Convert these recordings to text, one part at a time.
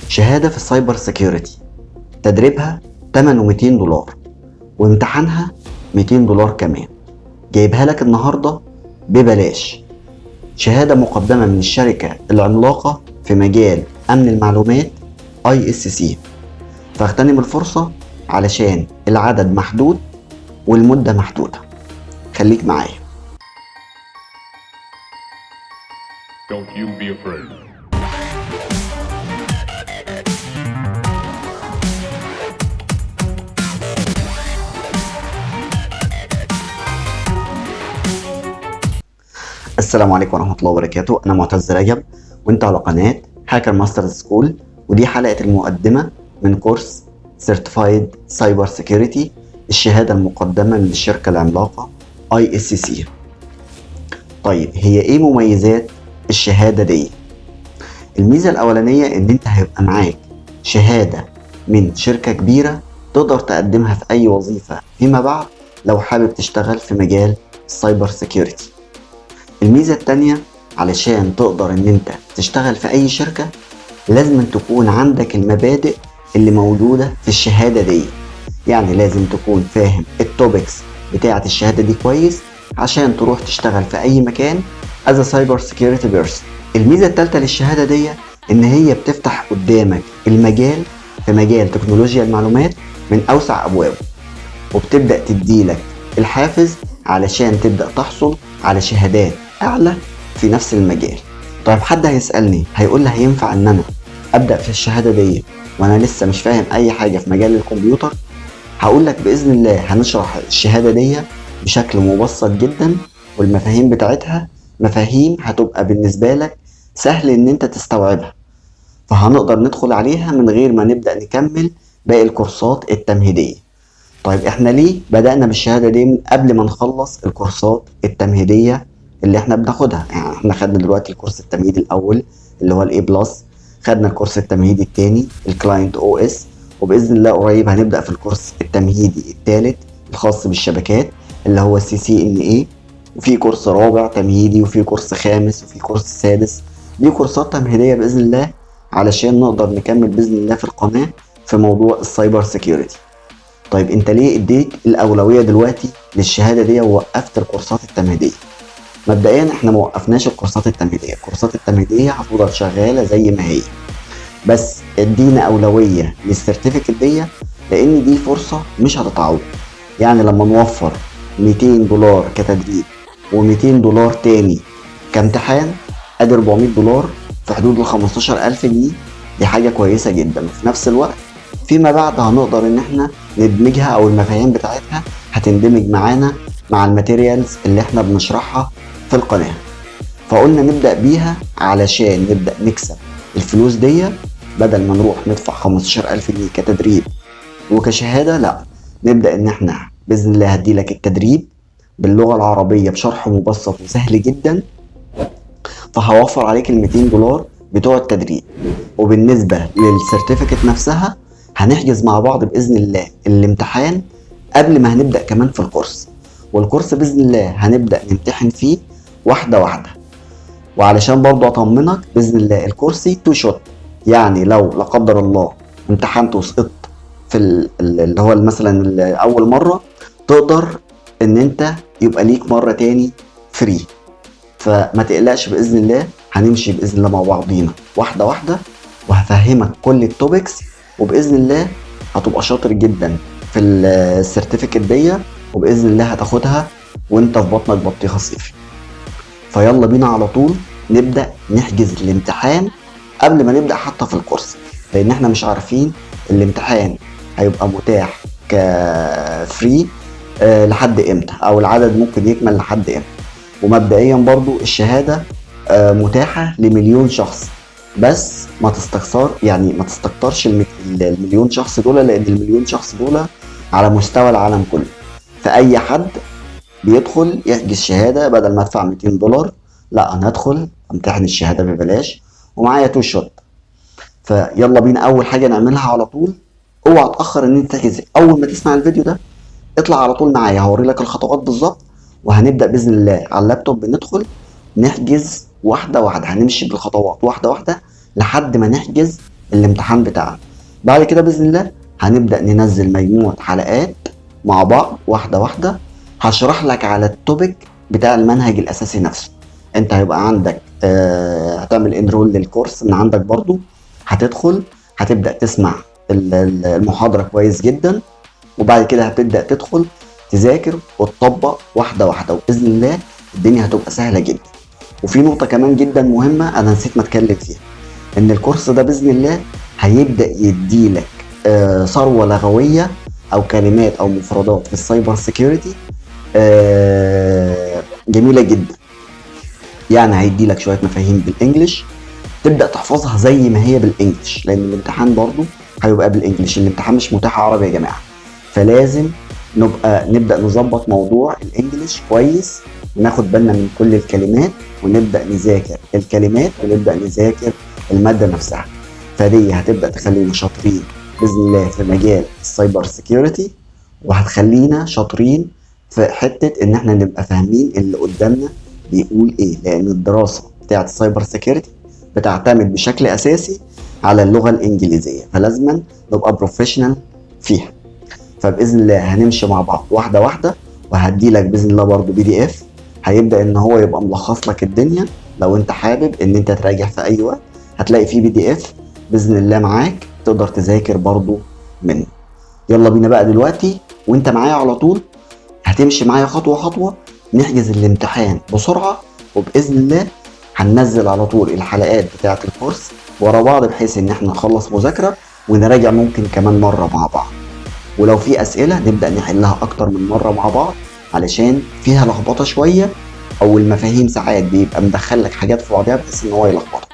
شهادة في السايبر سيكيورتي، تدريبها تمنه $200 وامتحانها $200 كمان. جايبها لك النهاردة ببلاش. شهادة مقدمة من الشركة العملاقة في مجال أمن المعلومات ISC. فاغتنم الفرصة علشان العدد محدود والمدة محدودة. خليك معايا. Don't you be afraid. السلام عليكم ورحمة الله وبركاته. أنا معتز رجب وأنت على قناة هاكر ماسترز سكول، ودي حلقة المقدمة من كورس Certified Cyber Security، الشهادة المقدمة من الشركة العملاقة ISC. طيب هي إيه مميزات الشهادة دي؟ الميزة الأولانية إن أنت هيبقى معاك شهادة من شركة كبيرة تقدر تقدمها في أي وظيفة فيما بعد لو حابب تشتغل في مجال السايبر سيكيورتي. الميزة التانية علشان تقدر ان انت تشتغل في اي شركة لازم تكون عندك المبادئ اللي موجودة في الشهادة دي. يعني لازم تكون فاهم التوبكس بتاعة الشهادة دي كويس عشان تروح تشتغل في اي مكان as a cyber security person. الميزة التالتة للشهادة دي ان هي بتفتح قدامك المجال في مجال تكنولوجيا المعلومات من اوسع ابوابه، وبتبدأ تديلك الحافز علشان تبدأ تحصل على شهادات اعلى في نفس المجال. طيب حد هيسألني هيقول لي هينفع ان انا ابدأ في الشهادة دي وانا لسه مش فاهم اي حاجة في مجال الكمبيوتر؟ هقول لك بإذن الله هنشرح الشهادة دي بشكل مبسط جدا، والمفاهيم بتاعتها مفاهيم هتبقى بالنسبة لك سهل ان انت تستوعبها، فهنقدر ندخل عليها من غير ما نبدأ نكمل باقي الكورسات التمهيدية. طيب احنا ليه بدأنا بالشهادة دي من قبل ما نخلص الكورسات التمهيدية اللي احنا بناخدها؟ يعني احنا خدنا دلوقتي الكورس التمهيدي الاول اللي هو الاي بلس، خدنا الكورس التمهيدي الثاني الكلاينت او اس، وباذن الله قريب هنبدا في الكورس التمهيدي الثالث الخاص بالشبكات اللي هو CCNA، وفي كورس رابع تمهيدي، وفي كورس خامس، وفي كورس سادس. دي كورسات تمهيديه باذن الله علشان نقدر نكمل باذن الله في القناه في موضوع السايبر سيكيورتي. طيب انت ليه اديت الاولويه دلوقتي للشهاده دي ووقفت الكورسات التمهيديه؟ مبدئيا احنا ما وقفناش الكورسات التمهيديه، الكورسات التمهيديه هتفضل شغاله زي ما هي، بس ادينا اولويه للسيرتيفيكت دي لان دي فرصه مش هتتعوض. يعني لما نوفر $200 كتدريب و$200 تاني كامتحان، ادي $400 في حدود ال15,000 جنيه. دي حاجه كويسه جدا، وفي نفس الوقت فيما بعد هنقدر ان احنا ندمجها او المفاهيم بتاعتها هتندمج معانا مع الماتيريالز اللي احنا بنشرحها في القناة. فقلنا نبدأ بيها علشان نبدأ نكسب الفلوس دي، بدل ما نروح ندفع 15,000 جنيه كتدريب وكشهادة، لا نبدأ ان احنا بإذن الله هديلك التدريب باللغة العربية بشرح مبسط وسهل جدا، فهوفر عليك $200 بتوع التدريب. وبالنسبة للسيرتيفيكت نفسها هنحجز مع بعض بإذن الله الامتحان قبل ما هنبدأ كمان في الكورس، والكورس بإذن الله هنبدأ نمتحن فيه واحدة واحدة. وعلشان برضو أطمنك بإذن الله الكورس 2 شوت، يعني لو لا قدر الله امتحنت وسقطت في اللي هو مثلا أول مرة، تقدر إن أنت يبقى ليك مرة تاني فري. فما تقلقش بإذن الله، هنمشي بإذن الله مع بعضينا واحدة واحدة، وهفهمك كل التوبكس، وبإذن الله هتبقى شاطر جدا في السيرتيفيكت دي، وبإذن الله هتاخدها وانت في بطنك بطيخة صيفي. فيلا بينا على طول نبدأ نحجز الامتحان قبل ما نبدأ حتى في الكورس، لأن احنا مش عارفين الامتحان هيبقى متاح كفري لحد امتى، او العدد ممكن يكمل لحد امتى. ومبدئيا برضو الشهادة متاحة ل1,000,000 شخص، بس ما تستكترش ال1,000,000 شخص دول، لان ال1,000,000 شخص دول على مستوى العالم كله. فأي حد بيدخل يحجز شهادة بدل ما ادفع $200، لا انا هدخل امتحن الشهادة ببلاش ومعايا 2 شوت. فيلا بينا اول حاجة نعملها على طول، اوعى تأخر ان انت تحجز. اول ما تسمع الفيديو ده اطلع على طول معايا، هوري لك الخطوات بالظبط، وهنبدأ بإذن الله على اللابتوب بندخل نحجز واحدة واحدة. هنمشي بالخطوات واحدة واحدة لحد ما نحجز الامتحان بتاعنا. بعد كده باذن الله هنبدا ننزل مجموعه حلقات مع بعض واحده واحده، هشرح لك على التوبيك بتاع المنهج الاساسي نفسه. انت هيبقى عندك هتعمل انرول للكورس من عندك برضو، هتدخل هتبدا تسمع المحاضره كويس جدا، وبعد كده هتبدا تدخل تذاكر وتطبق واحده واحده، وباذن الله الدنيا هتبقى سهله جدا. وفي نقطه كمان جدا مهمه انا نسيت ما اتكلم فيها، ان الكورس ده باذن الله هيبدا يديلك ثروه لغويه او كلمات او مفردات في السايبر سيكيورتي جميله جدا. يعني هيديلك شويه مفاهيم بالانجلش تبدا تحفظها زي ما هي بالانجلش، لان الامتحان برضو هيبقى بالانجلش، الامتحان مش متاح عربي يا جماعه. فلازم نبدا نظبط موضوع الانجليش كويس، وناخد بالنا من كل الكلمات، ونبدا نذاكر الكلمات ونبدا نذاكر الماده نفسها. فدي هتبدا تخلينا شاطرين باذن الله في مجال السايبر سيكيورتي، وهتخلينا شاطرين في حته ان احنا نبقى فاهمين اللي قدامنا بيقول ايه، لان الدراسه بتاعه السايبر سيكيورتي بتعتمد بشكل اساسي على اللغه الانجليزيه، فلازما نبقى بروفيشنال فيها. فباذن الله هنمشي مع بعض واحده واحده، وهدي لك باذن الله برضو PDF هيبدا ان هو يبقى ملخص لك الدنيا. لو انت حابب ان انت تراجع في اي وقت هتلاقي فيه PDF باذن الله معاك تقدر تذاكر برضو منه. يلا بينا بقى دلوقتي وانت معايا على طول، هتمشي معايا خطوه خطوه نحجز الامتحان بسرعه، وباذن الله هننزل على طول الحلقات بتاعه الكورس ورا بعض، بحيث ان احنا نخلص مذاكره ونراجع ممكن كمان مره مع بعض. ولو في اسئله نبدا نحلها اكتر من مره مع بعض، علشان فيها لخبطه شويه، او المفاهيم ساعات بيبقى مدخل لك حاجات في بعضها بحيث ان هو يلخبطك.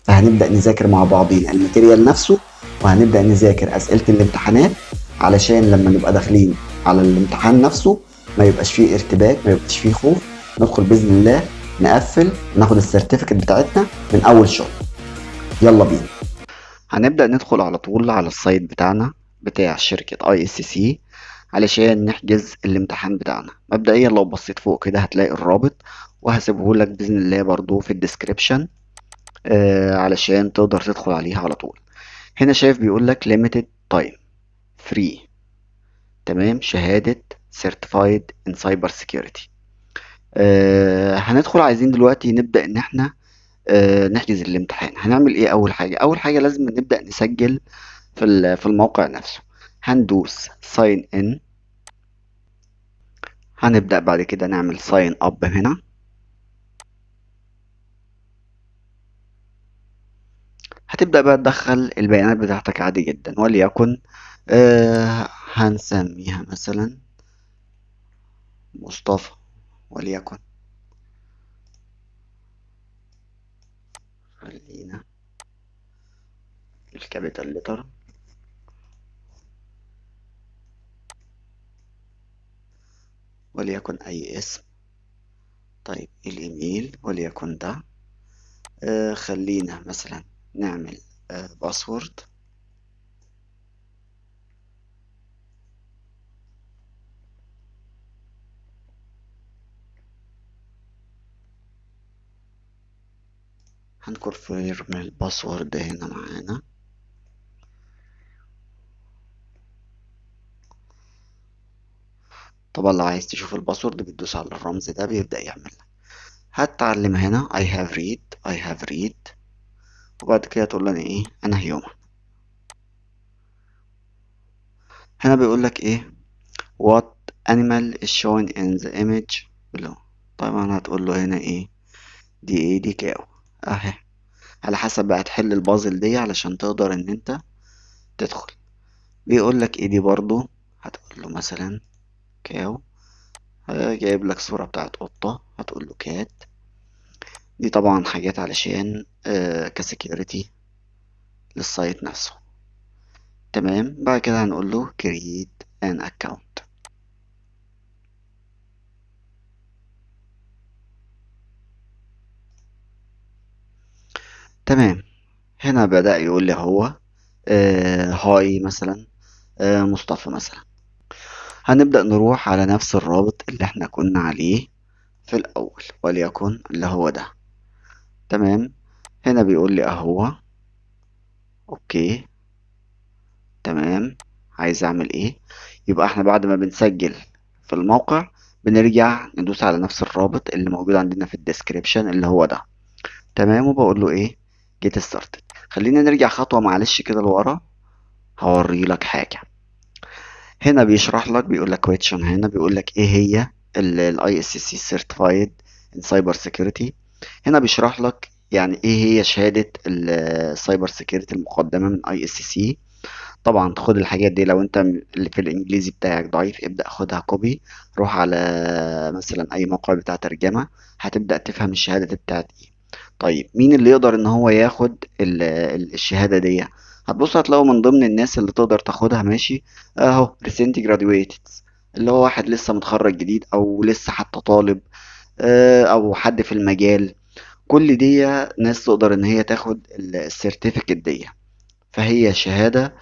فهنبدا نذاكر مع بعضين الماتيريال نفسه، وهنبدا نذاكر اسئله الامتحانات، علشان لما نبقى داخلين على الامتحان نفسه ما يبقاش فيه ارتباك، ما يبقاش فيه خوف، ندخل باذن الله نقفل ناخد السيرتيفيكت بتاعتنا من اول شهر. يلا بينا. هنبدأ ندخل على طول على السايت بتاعنا بتاع شركة ISC علشان نحجز الامتحان بتاعنا. مبدئيا لو بصيت فوق كده هتلاقي الرابط، وهسيبه لك بإذن الله برضو في الديسكريبشن علشان تقدر تدخل عليها على طول. هنا شايف بيقول لك limited time free، تمام، شهادة certified in cyber security. هندخل عايزين دلوقتي نبدأ ان احنا نحجز الامتحان. هنعمل ايه؟ اول حاجة لازم نبدأ نسجل في الموقع نفسه. هندوس sign in، هنبدأ بعد كده نعمل sign up هنا. هتبدأ بقى تدخل البيانات بتاعتك عادي جدا، وليكن هنسميها مثلا مصطفى، وليكن خلينا الكابيتال لتر، وليكن أي اسم. طيب الإيميل وليكن ده. خلينا مثلا نعمل باسورد. هنكونفيرم الباسورد هنا معانا. طبعا لو عايز تشوف الباسورد بتدوس على الرمز ده بيبدأ يعمل لك. هتعلم هنا I have read، وبعد كده تقول له انا ايه، انا هيومن. هنا بيقول لك ايه what animal is shown in the image below. طبعا هتقول له هنا ايه، دي ايه، دي كاو اهي. على حسب بقى تحل البازل دي علشان تقدر ان انت تدخل. بيقول لك ايه دي برضو، هتقول له مثلا كاو. جايب لك صورة بتاعت قطة، هتقول له كات. دي طبعا حاجات علشان كسكيورتي للسايت نفسه. تمام، بعد كده هنقول له create an account. تمام، هنا بدأ يقول لي هو هاي مثلا مصطفى مثلا. هنبدأ نروح على نفس الرابط اللي احنا كنا عليه في الأول، وليكن اللي هو ده. تمام، هنا بيقول لي اهو اوكي تمام. عايز اعمل ايه؟ يبقى احنا بعد ما بنسجل في الموقع بنرجع ندوس على نفس الرابط اللي موجود عندنا في الديسكريبشن اللي هو ده. تمام. وبقول له ايه؟ جيت ستارتد. خلينا نرجع خطوة معلش كده لورا، هوري لك حاجة. هنا بيشرح لك، بيقول لك question، هنا بيقول لك ايه هي الاي اس سي سيرتيفايد ان سايبر سيكيورتي. هنا بيشرح لك يعني ايه هي شهادة السايبر سيكيورتي المقدمة من اي اس سي. طبعا تاخد الحاجات دي لو انت اللي في الانجليزي بتاعك ضعيف ابدأ خدها كوبي، روح على مثلا اي موقع بتاع ترجمة هتبدأ تفهم الشهادة بتاعت ايه. طيب مين اللي يقدر ان هو ياخد الشهادة دي؟ هتبص هتلاقوا من ضمن الناس اللي تقدر تاخدها ماشي اهو recent graduated، اللي هو واحد لسه متخرج جديد او لسه حتى طالب، او حد في المجال. كل دي ناس تقدر ان هي تاخد السيرتيفيكت دي. فهي شهادة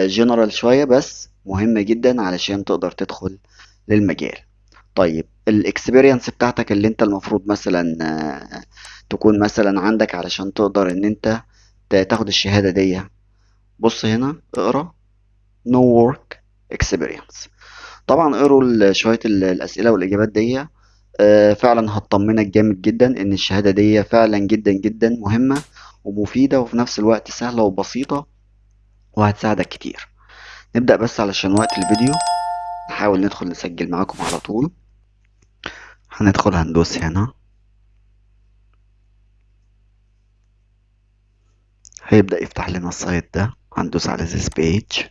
جنرال شوية بس مهمة جدا علشان تقدر تدخل للمجال. طيب الاكسبيرينس بتاعتك اللي انت المفروض مثلا تكون مثلا عندك علشان تقدر ان انت تاخد الشهادة دي. بص هنا اقرا no work experience. طبعا اقروا شوية الأسئلة والإجابات دي. فعلا هتطمنك جامد جدا ان الشهادة دي فعلا جدا جدا مهمة ومفيدة وفي نفس الوقت سهلة وبسيطة وهتساعدك كتير. نبدأ بس علشان وقت الفيديو نحاول ندخل نسجل معاكم على طول. هندخل هندوس هنا، هيبدأ يفتح لنا السايت ده. هندوس على this page.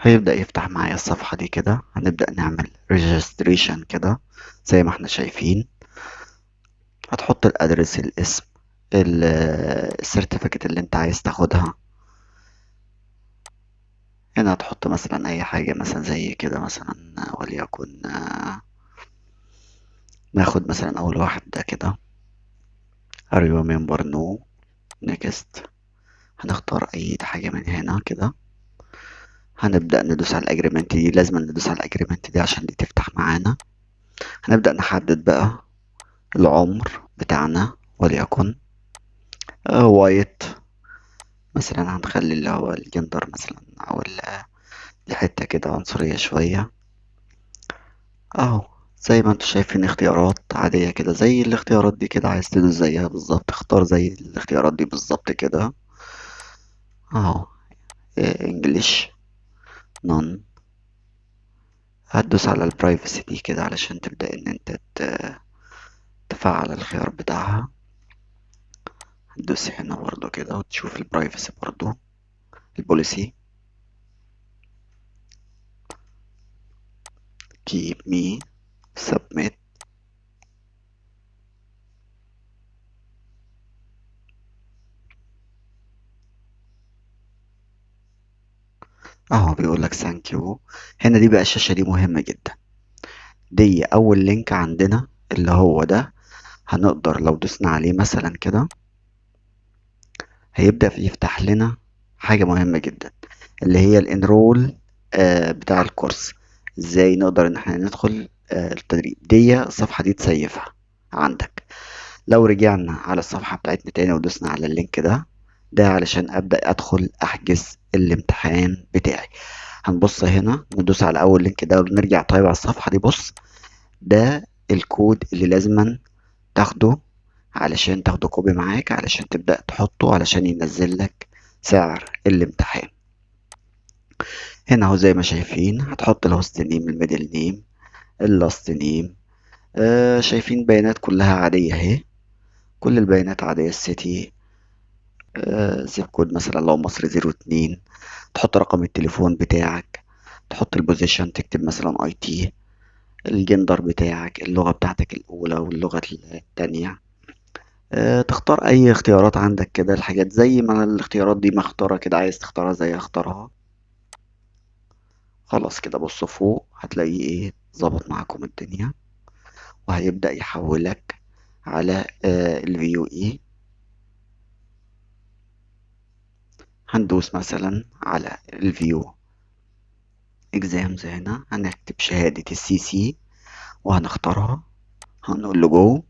هيبدأ يفتح معايا الصفحة دي كده. هنبدأ نعمل registration كده زي ما احنا شايفين. هتحط الادرس، الاسم، السيرتيفيكت اللي انت عايز تاخدها. هنا هتحط مثلا اي حاجة مثلا زي كده مثلا، وليكن ناخد مثلا اول واحد ده كده are you a member no next. هنختار اي حاجة من هنا كده. هنبدأ ندوس على الاجريمنت دي، لازم ندوس على الاجريمنت دي عشان دي تفتح معانا. هنبدأ نحدد بقى العمر بتاعنا، وليكن وايت مثلا. هنخلي اللي هو الجندر مثلا او دي حتة كده عنصرية شوية اهو. زي ما انتوا شايفين اختيارات عادية كده زي الاختيارات دي كده، عايز تدوس زيها بالظبط اختار زي الاختيارات دي بالظبط كده اهو. انجليش نون. هتدوس على البرايفسي دي كده علشان تبدأ ان انت تفعل الخيار بتاعها. هتدوس هنا برضو كده وتشوف البرايفسي برضو البوليسي keep me submit. اهو بيقول لك ثانك يو. هنا دي بقى الشاشة دي مهمة جدا. دي اول لينك عندنا اللي هو ده. هنقدر لو دوسنا عليه مثلا كده هيبدأ يفتح لنا حاجة مهمة جدا اللي هي الانرول بتاع الكورس. ازاي نقدر ان احنا ندخل التدريب دي. الصفحة دي تسيفها عندك. لو رجعنا على الصفحة بتاعتنا تاني ودوسنا على اللينك ده، ده علشان أبدأ أدخل أحجز الامتحان بتاعي. هنبص هنا ندوس على أول لينك ده ونرجع طيب على الصفحة دي. بص ده الكود اللي لازما تاخده علشان تاخده كوبي معاك علشان تبدأ تحطه علشان ينزل لك سعر الامتحان. هنا اهو زي ما شايفين هتحط الهوست نيم، الميدل نيم، اللاست نيم. شايفين بيانات كلها عادية اهي. كل البيانات عادية. السيتي، زيب كود مثلا لو مصر 02. تحط رقم التليفون بتاعك، تحط البوزيشن، تكتب مثلا اي تي، الجندر بتاعك، اللغة بتاعتك الأولى واللغة التانية. تختار أي اختيارات عندك كده. الحاجات زي ما الاختيارات دي مختارة كده، عايز تختارها زي اختارها. خلاص كده بص فوق هتلاقيه ايه ظبط معاكم الدنيا. وهيبدأ يحولك على الفيو اي. هندوس مثلا على الفيو اكزامز. هنا هنكتب شهادة السي سي وهنختارها. هنقول له جو.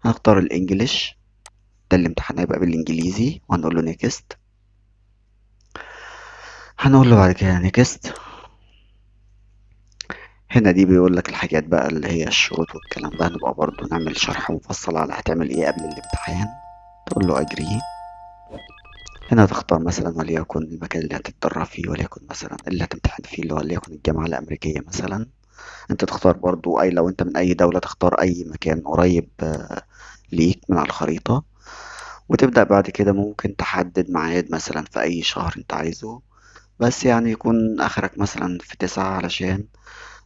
هنختار الانجليش، ده الامتحان هيبقى بالانجليزي، وهنقول له نيكست. هنقول له بعد كده نيكست. هنا دي بيقول لك الحاجات بقى اللي هي الشروط والكلام ده، هنبقى برضو نعمل شرح مفصل على هتعمل ايه قبل الامتحان. تقول له اجري. هنا تختار مثلا وليكن المكان اللي هتتدرب فيه، وليكن مثلا اللي هتمتحن فيه اللي هو وليكن الجامعة الأمريكية مثلا. انت تختار برضو اي، لو انت من اي دولة تختار اي مكان قريب ليك من على الخريطة. وتبدأ بعد كده ممكن تحدد ميعاد مثلا في اي شهر انت عايزه، بس يعني يكون اخرك مثلا في 9 علشان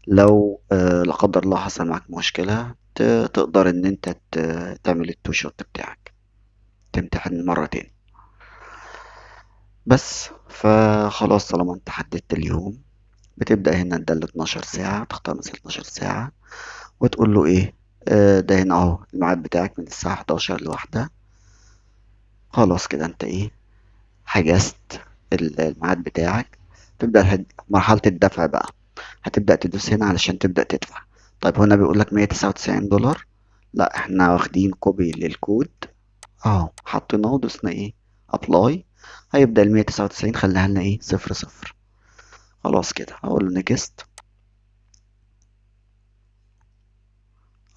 لو لا قدر الله حصل معاك مشكلة تقدر ان انت تعمل التو شوت بتاعك، تمتحن مرة تاني. بس فخلاص طالما انت حددت اليوم، بتبدأ هنا ده ال 12 ساعة، تختار مثلا 12 ساعة وتقول له ايه. ده هنا اهو الميعاد بتاعك من الساعة 11 لواحدة. خلاص كده انت ايه، حجزت الميعاد بتاعك. تبدأ مرحلة الدفع بقى، هتبدأ تدوس هنا علشان تبدأ تدفع. طيب هنا بيقول لك $199. لا احنا واخدين كوبي للكود اهو، حطيناه ودوسنا ايه ابلاي. هيبدأ ال 199 خليها لنا ايه 00. خلاص كده هقول له نيكست.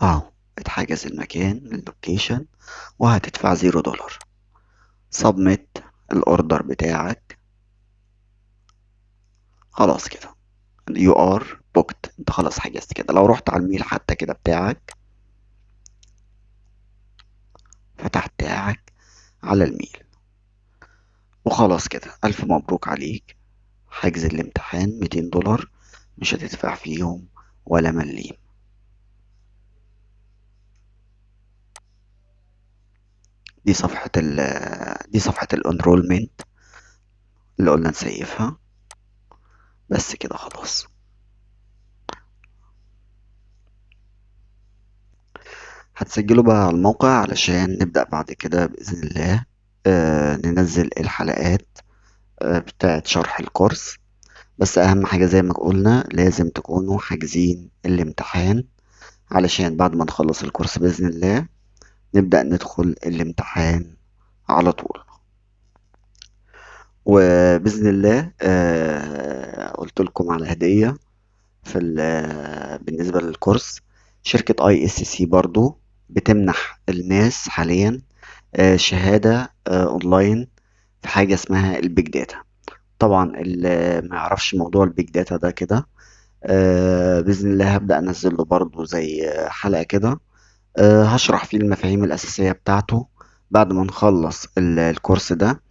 اهو اتحجز المكان اللوكيشن، وهتدفع $0. سبميت الاوردر بتاعك. خلاص كده يو ار بوكت، انت خلاص حجزت كده. لو رحت على الميل حتى كده بتاعك، فتحت بتاعك على الميل، وخلاص كده الف مبروك عليك. حجز الامتحان $200، مش هتدفع فيهم ولا مليم. دي صفحة الانرولمنت اللي قلنا نسيفها. بس كده خلاص. هتسجله بقى على الموقع علشان نبدأ بعد كده بإذن الله ننزل الحلقات بتاعت شرح الكورس. بس أهم حاجة زي ما قلنا لازم تكونوا حاجزين الامتحان، علشان بعد ما نخلص الكورس بإذن الله نبدأ ندخل الامتحان على طول. وبإذن الله قلت لكم على هدية في بالنسبة للكورس. شركة اي اس سي برضو بتمنح الناس حاليا شهادة اونلاين في حاجة اسمها البيج داتا. طبعا اللي ما يعرفش موضوع البيج داتا ده كده، بإذن الله هبدأ أنزل له برضو زي حلقة كده، هشرح فيه المفاهيم الأساسية بتاعته بعد ما نخلص الكورس ده.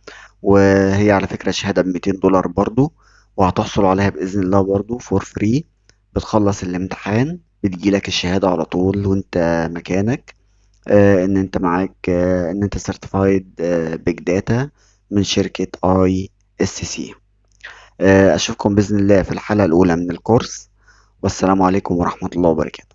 وهي على فكرة شهادة $200 برضو، وهتحصل عليها بإذن الله برضو فور فري. بتخلص الامتحان بتجيلك الشهادة على طول وانت مكانك، ان انت معاك ان انت سيرتيفايد بيج داتا من شركة اي اس سي. اشوفكم بإذن الله في الحلقة الأولى من الكورس، والسلام عليكم ورحمة الله وبركاته.